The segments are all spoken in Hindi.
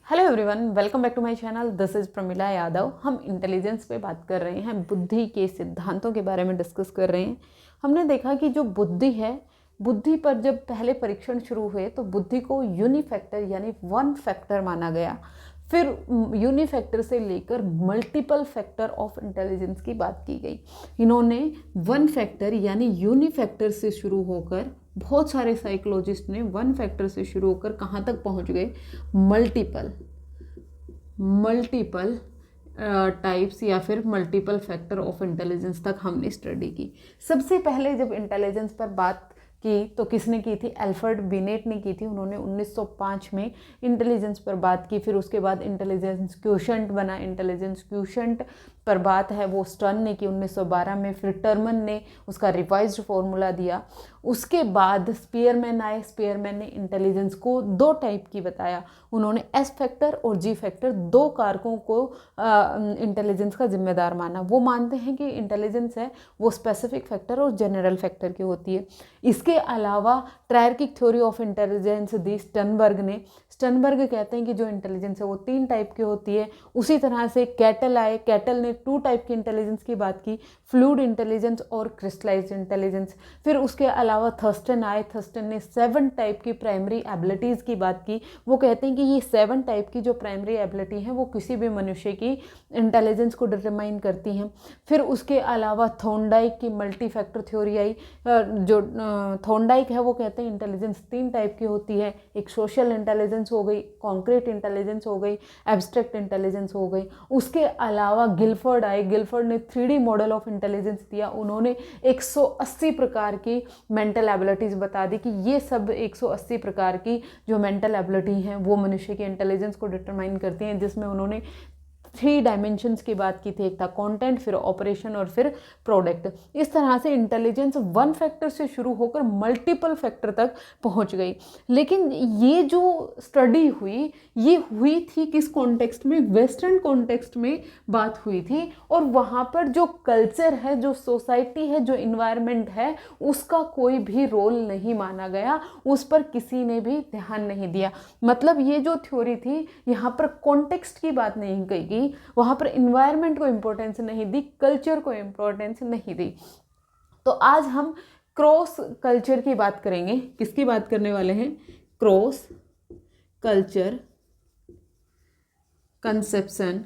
Hello everyone, welcome back to my channel. This is Pramila Yadav. हम इंटेलिजेंस पे बात कर रहे हैं, बुद्धि के सिद्धांतों के बारे में डिस्कस कर रहे हैं। हमने देखा कि जो बुद्धि है, बुद्धि पर जब पहले परीक्षण शुरू हुए तो बुद्धि को यूनिफैक्टर यानी वन फैक्टर माना गया। फिर यूनिफैक्टर से लेकर मल्टीपल फैक्टर ऑफ इंटेलिजेंस की बात की गई। इन्होंने वन फैक्टर यानी यूनिफैक्टर से शुरू होकर, बहुत सारे साइकोलॉजिस्ट ने वन फैक्टर से शुरू होकर कहाँ तक पहुँच गए, मल्टीपल मल्टीपल टाइप्स या फिर मल्टीपल फैक्टर ऑफ इंटेलिजेंस तक हमने स्टडी की। सबसे पहले जब इंटेलिजेंस पर बात की तो किसने की थी? अल्फ्रेड बिनेट ने की थी। उन्होंने 1905 में इंटेलिजेंस पर बात की। फिर उसके बाद इंटेलिजेंस क्वोशंट बना। इंटेलिजेंस क्वोशंट पर बात है वो स्टर्न ने की 1912 में। फिर टर्मन ने उसका रिवाइज्ड फॉर्मूला दिया। उसके बाद स्पीयरमैन आए। स्पीयरमैन ने इंटेलिजेंस को दो टाइप की बताया। उन्होंने एस फैक्टर और जी फैक्टर, दो कारकों को इंटेलिजेंस का जिम्मेदार माना। वो मानते हैं कि इंटेलिजेंस है वो स्पेसिफिक फैक्टर और जनरल फैक्टर की होती है। इसके अलावा ट्रायर्किक थ्योरी ऑफ इंटेलिजेंस दी स्टर्नबर्ग ने। स्टर्नबर्ग कहते हैं कि जो इंटेलिजेंस है वो तीन टाइप की होती है। उसी तरह से कैटल आए। कैटल ने टू टाइप की इंटेलिजेंस की बात की, फ्लूइड इंटेलिजेंस और क्रिस्टलाइज्ड इंटेलिजेंस। फिर उसके अलावा थर्स्टन आए। थर्स्टन ने 7 टाइप की प्राइमरी एबिलिटीज़ की बात की। वो कहते हैं कि ये 7 टाइप की जो प्राइमरी एबिलिटी हैं वो किसी भी मनुष्य की इंटेलिजेंस को डिटरमाइन करती हैं। फिर उसके अलावा थॉर्नडाइक की मल्टी फैक्टर थ्योरी आई। जो थॉर्नडाइक है वो कहते हैं इंटेलिजेंस 3 टाइप की होती है। एक सोशल इंटेलिजेंस हो गई, कॉन्क्रीट इंटेलिजेंस हो गई, एब्स्ट्रैक्ट इंटेलिजेंस हो गई। उसके अलावा गिलफर्ड आए। गिलफर्ड ने 3D मॉडल ऑफ इंटेलिजेंस दिया। उन्होंने 180 प्रकार की मेंटल एबिलिटीज़ बता दी कि ये सब 180 प्रकार की जो मेंटल एबिलिटी हैं वो मनुष्य की इंटेलिजेंस को डिटरमाइन करती हैं, जिसमें उन्होंने 3 डायमेंशंस की बात की थी। एक था कंटेंट, फिर ऑपरेशन और फिर प्रोडक्ट। इस तरह से इंटेलिजेंस वन फैक्टर से शुरू होकर मल्टीपल फैक्टर तक पहुंच गई। लेकिन ये जो स्टडी हुई, ये हुई थी किस कॉन्टेक्स्ट में? वेस्टर्न कॉन्टेक्स्ट में बात हुई थी। और वहाँ पर जो कल्चर है, जो सोसाइटी है, जो इन्वायरमेंट है, उसका कोई भी रोल नहीं माना गया। उस पर किसी ने भी ध्यान नहीं दिया। मतलब ये जो थ्योरी थी, यहाँ पर कॉन्टेक्स्ट की बात नहीं कही गई, वहां पर इन्वायरमेंट को इंपॉर्टेंस नहीं दी, कल्चर को इंपॉर्टेंस नहीं दी। तो आज हम क्रॉस कल्चर की बात करेंगे। किसकी बात करने वाले हैं? Cross culture conception,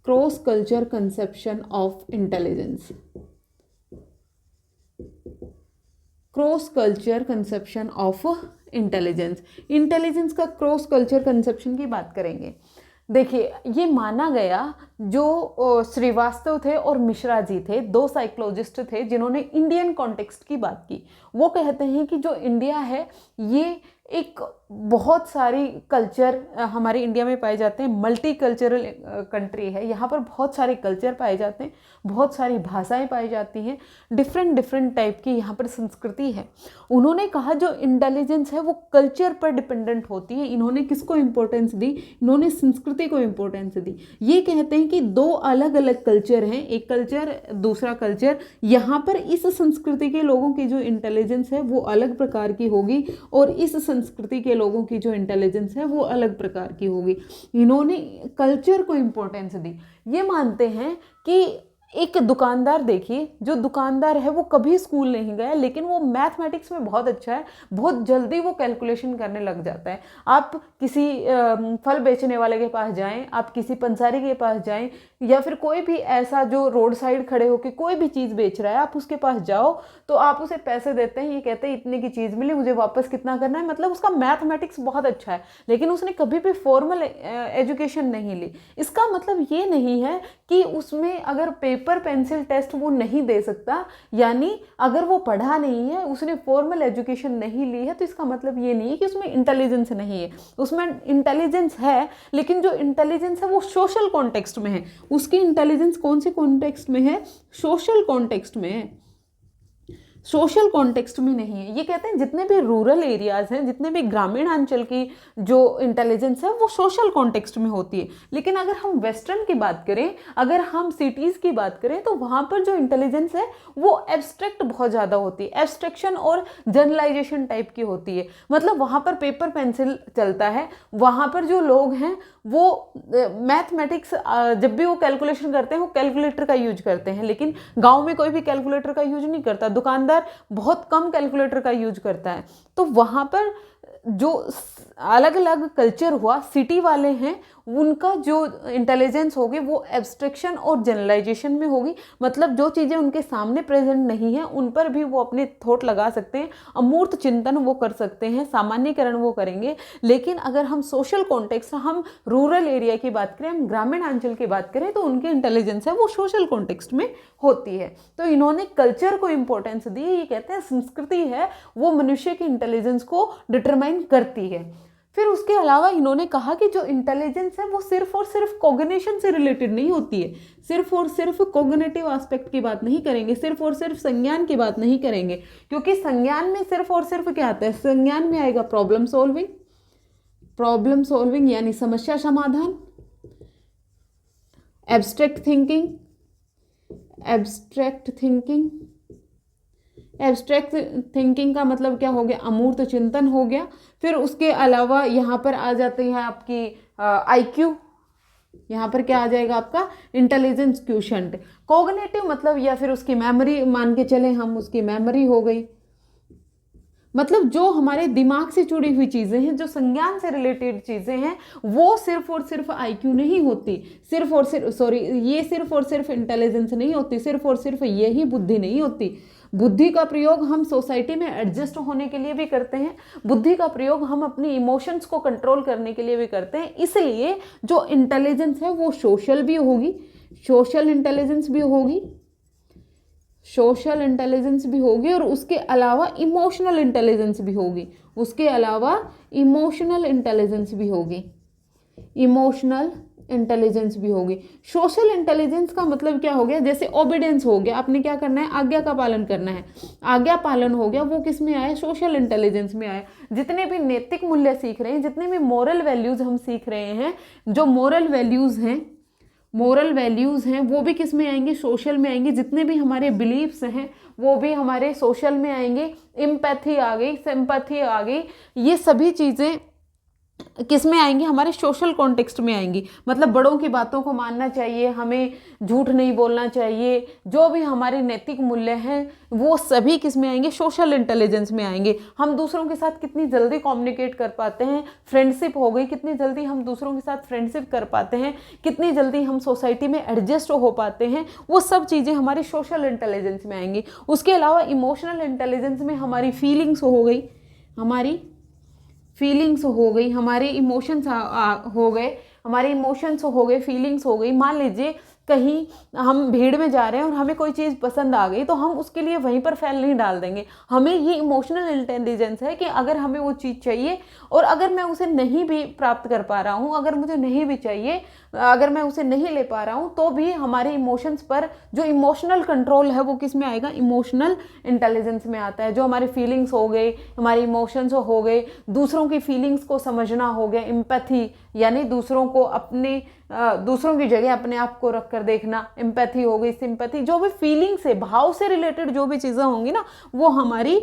cross culture conception of intelligence. Cross culture conception of intelligence. Intelligence का क्रॉस कल्चर कंसेप्शन की बात करेंगे। देखिए, ये माना गया, जो श्रीवास्तव थे और मिश्रा जी थे, 2 साइकोलॉजिस्ट थे जिन्होंने इंडियन कॉन्टेक्स्ट की बात की। वो कहते हैं कि जो इंडिया है ये एक बहुत सारी कल्चर हमारे इंडिया में पाए जाते हैं। मल्टी कल्चरल कंट्री है। यहाँ पर बहुत सारे कल्चर पाए जाते हैं, बहुत सारी भाषाएं पाई जाती हैं, डिफरेंट टाइप की यहाँ पर संस्कृति है। उन्होंने कहा जो इंटेलिजेंस है वो कल्चर पर डिपेंडेंट होती है। इन्होंने किसको इंपॉर्टेंस दी? इन्होंने संस्कृति को इंपॉर्टेंस दी। ये कहते हैं कि 2 अलग अलग कल्चर हैं, एक कल्चर दूसरा कल्चर। यहाँ पर इस संस्कृति के लोगों की जो इंटेलिजेंस है वो अलग प्रकार की होगी और इस संस्कृति के लोगों की जो इंटेलिजेंस है वो अलग प्रकार की होगी। इन्होंने कल्चर को इंपॉर्टेंस दी। ये मानते हैं कि एक दुकानदार, देखिए, जो दुकानदार है वो कभी स्कूल नहीं गया, लेकिन वो मैथमेटिक्स में बहुत अच्छा है। बहुत जल्दी वो कैलकुलेशन करने लग जाता है। आप किसी फल बेचने वाले के पास जाएं, आप किसी पंसारी के पास जाएं, या फिर कोई भी ऐसा जो रोड साइड खड़े होकर कोई भी चीज़ बेच रहा है, आप उसके पास जाओ तो आप उसे पैसे देते हैं। ये कहते हैं इतने की चीज़ मिली, मुझे वापस कितना करना है। मतलब उसका मैथमेटिक्स बहुत अच्छा है, लेकिन उसने कभी भी फॉर्मल एजुकेशन नहीं ली। इसका मतलब ये नहीं है कि उसमें अगर पेपर पेंसिल टेस्ट वो नहीं दे सकता, यानी अगर वो पढ़ा नहीं है, उसने फॉर्मल एजुकेशन नहीं ली है, तो इसका मतलब ये नहीं है कि उसमें इंटेलिजेंस नहीं है। उसमें इंटेलिजेंस है, लेकिन जो इंटेलिजेंस है वो सोशल कॉन्टेक्स्ट में है। उसकी इंटेलिजेंस कौन से कॉन्टेक्स्ट में है? सोशल कॉन्टेक्स्ट में है। सोशल कॉन्टेक्स्ट में नहीं है। ये कहते हैं जितने भी रूरल एरियाज़ हैं, जितने भी ग्रामीण अंचल की जो इंटेलिजेंस है वो सोशल कॉन्टेक्स्ट में होती है। लेकिन अगर हम वेस्टर्न की बात करें, अगर हम सिटीज़ की बात करें, तो वहाँ पर जो इंटेलिजेंस है वो एब्स्ट्रैक्ट बहुत ज़्यादा होती है, एब्स्ट्रैक्शन और जनरलाइजेशन टाइप की होती है। मतलब वहाँ पर पेपर पेंसिल चलता है, वहाँ पर जो लोग हैं वो मैथमेटिक्स जब भी वो कैलकुलेशन करते हैं वो कैलकुलेटर का यूज करते हैं। लेकिन गांव में कोई भी कैलकुलेटर का यूज नहीं करता, दुकानदार बहुत कम कैलकुलेटर का यूज करता है। तो वहाँ पर जो अलग अलग कल्चर हुआ, सिटी वाले हैं उनका जो इंटेलिजेंस होगी वो एब्स्ट्रैक्शन और जनरलाइजेशन में होगी। मतलब जो चीज़ें उनके सामने प्रेजेंट नहीं है उन पर भी वो अपने थॉट लगा सकते हैं, अमूर्त चिंतन वो कर सकते हैं, सामान्यकरण वो करेंगे। लेकिन अगर हम सोशल कॉन्टेक्स्ट, हम रूरल एरिया की बात करें, हम ग्रामीण अंचल की बात करें, तो उनकी इंटेलिजेंस है वो सोशल कॉन्टेक्स्ट में होती है। तो इन्होंने कल्चर को इंपॉर्टेंस दी। ये कहते हैं संस्कृति है वो मनुष्य की इंटेलिजेंस को डिटरमाइन करती है। फिर उसके अलावा इन्होंने कहा कि जो इंटेलिजेंस है वो सिर्फ और सिर्फ कॉग्निशन से रिलेटेड नहीं होती है, सिर्फ और सिर्फ कॉग्निटिव एस्पेक्ट की बात नहीं करेंगे, सिर्फ और सिर्फ संज्ञान की बात नहीं करेंगे। क्योंकि संज्ञान में सिर्फ और सिर्फ क्या आता है, संज्ञान में आएगा प्रॉब्लम सॉल्विंग यानी समस्या समाधान, एब्स्ट्रैक्ट थिंकिंग का मतलब क्या हो गया, अमूर्त चिंतन हो गया। फिर उसके अलावा यहाँ पर आ जाते हैं आपकी IQ, यहाँ पर क्या आ जाएगा आपका इंटेलिजेंस क्वोशिएंट। कॉग्निटिव मतलब या फिर उसकी मेमोरी, मान के चले हम उसकी मेमोरी हो गई। मतलब जो हमारे दिमाग से जुड़ी हुई चीज़ें हैं, जो संज्ञान से रिलेटेड चीज़ें हैं, वो सिर्फ और सिर्फ IQ नहीं होती, ये सिर्फ और सिर्फ इंटेलिजेंस नहीं होती, सिर्फ और सिर्फ यही बुद्धि नहीं होती। बुद्धि का प्रयोग हम सोसाइटी में एडजस्ट होने के लिए भी करते हैं, बुद्धि का प्रयोग हम अपनी इमोशंस को कंट्रोल करने के लिए भी करते हैं। इसलिए जो इंटेलिजेंस है वो सोशल इंटेलिजेंस भी होगी और उसके अलावा इमोशनल इंटेलिजेंस भी होगी, सोशल इंटेलिजेंस का मतलब क्या हो गया, जैसे ओबीडियंस हो गया, आपने क्या करना है, आज्ञा का पालन करना है, आज्ञा पालन हो गया, वो किस में आया, सोशल इंटेलिजेंस में आया। जितने भी नैतिक मूल्य सीख रहे हैं, जितने भी मोरल वैल्यूज हम सीख रहे हैं, जो मोरल वैल्यूज हैं वो भी किस में आएंगे, सोशल में आएंगे। जितने भी हमारे बिलीफ्स हैं वो भी हमारे सोशल में आएंगे। एम्पैथी आ गई, सिंपैथी आ गई, ये सभी चीज़ें किस में आएंगी, हमारे सोशल कॉन्टेक्स्ट में आएंगी। मतलब बड़ों की बातों को मानना चाहिए, हमें झूठ नहीं बोलना चाहिए, जो भी हमारे नैतिक मूल्य हैं वो सभी किस में आएंगे, सोशल इंटेलिजेंस में आएंगे। हम दूसरों के साथ कितनी जल्दी कम्युनिकेट कर पाते हैं, फ्रेंडशिप हो गई, कितनी जल्दी हम दूसरों के साथ फ्रेंडशिप कर पाते हैं, कितनी जल्दी हम सोसाइटी में एडजस्ट हो पाते हैं, वो सब चीज़ें हमारी सोशल इंटेलिजेंस में आएंगी। उसके अलावा इमोशनल इंटेलिजेंस में हमारी फीलिंग्स हो गई, हमारे इमोशंस हो गए, फीलिंग्स हो गई। मान लीजिए कहीं हम भीड़ में जा रहे हैं और हमें कोई चीज़ पसंद आ गई, तो हम उसके लिए वहीं पर फैल नहीं डाल देंगे। हमें ये इमोशनल इंटेलिजेंस है कि अगर हमें वो चीज़ चाहिए और अगर मैं उसे नहीं भी प्राप्त कर पा रहा हूँ, अगर मुझे नहीं भी चाहिए, अगर मैं उसे नहीं ले पा रहा हूँ, तो भी हमारे इमोशंस पर जो इमोशनल कंट्रोल है वो किस में आएगा, इमोशनल इंटेलिजेंस में आता है। जो हमारी फीलिंग्स हो गई, हमारे इमोशंस हो गए, दूसरों की फीलिंग्स को समझना हो गया, एम्पैथी यानी दूसरों की जगह अपने आप को रख कर देखना, एम्पैथी हो गई, सिंपैथी, जो भी फीलिंग से, भाव से रिलेटेड जो भी चीज़ें होंगी ना, वो हमारी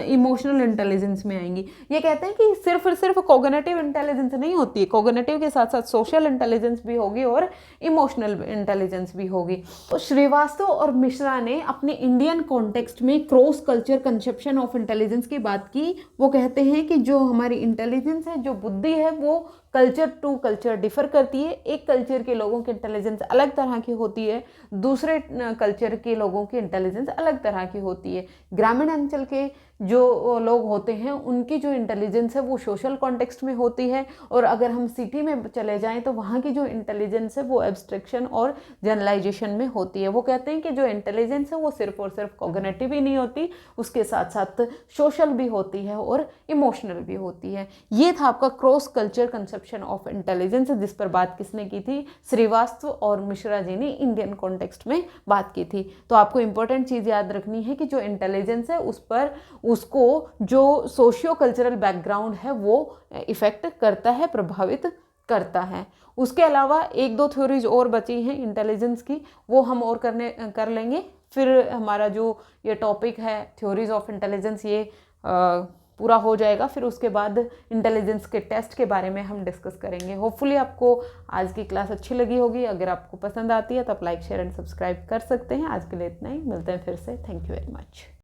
इमोशनल इंटेलिजेंस में आएंगी। ये कहते हैं कि सिर्फ और सिर्फ कॉग्निटिव इंटेलिजेंस नहीं होती है, कॉग्निटिव के साथ साथ सोशल इंटेलिजेंस भी होगी और इमोशनल इंटेलिजेंस भी होगी। तो श्रीवास्तव और मिश्रा ने अपने इंडियन कॉन्टेक्स्ट में cross culture conception of intelligence की बात की। वो कहते हैं कि जो हमारी इंटेलिजेंस है, जो बुद्धि है, वो कल्चर टू कल्चर डिफर करती है। एक कल्चर के लोगों की इंटेलिजेंस अलग तरह की होती है, दूसरे कल्चर के लोगों की इंटेलिजेंस अलग तरह की होती है। ग्रामीण अंचल के जो लोग होते हैं उनकी जो इंटेलिजेंस है वो सोशल कॉन्टेक्स्ट में होती है, और अगर हम सिटी में चले जाएं तो वहाँ की जो इंटेलिजेंस है वो एब्स्ट्रैक्शन और जनरलाइजेशन में होती है। वो कहते हैं कि जो इंटेलिजेंस है वो सिर्फ और सिर्फ कॉग्निटिव ही नहीं होती, उसके साथ साथ सोशल भी होती है और इमोशनल भी होती है। ये था आपका cross culture conception of intelligence, जिस पर बात किसने की थी? श्रीवास्तव और मिश्रा जी ने इंडियन कॉन्टेक्स्ट में बात की थी। तो आपको इंपॉर्टेंट चीज़ याद रखनी है कि जो इंटेलिजेंस है उस पर उसको जो सोशियो कल्चरल बैकग्राउंड है वो इफेक्ट करता है, प्रभावित करता है। उसके अलावा एक दो थ्योरीज और बची हैं इंटेलिजेंस की, वो हम और कर लेंगे। फिर हमारा जो ये टॉपिक है थ्योरीज ऑफ इंटेलिजेंस ये पूरा हो जाएगा। फिर उसके बाद इंटेलिजेंस के टेस्ट के बारे में हम डिस्कस करेंगे। होपफुली आपको आज की क्लास अच्छी लगी होगी। अगर आपको पसंद आती है तो आप लाइक शेयर एंड सब्सक्राइब कर सकते हैं। आज के लिए इतना ही, मिलते हैं फिर से। Thank you very much.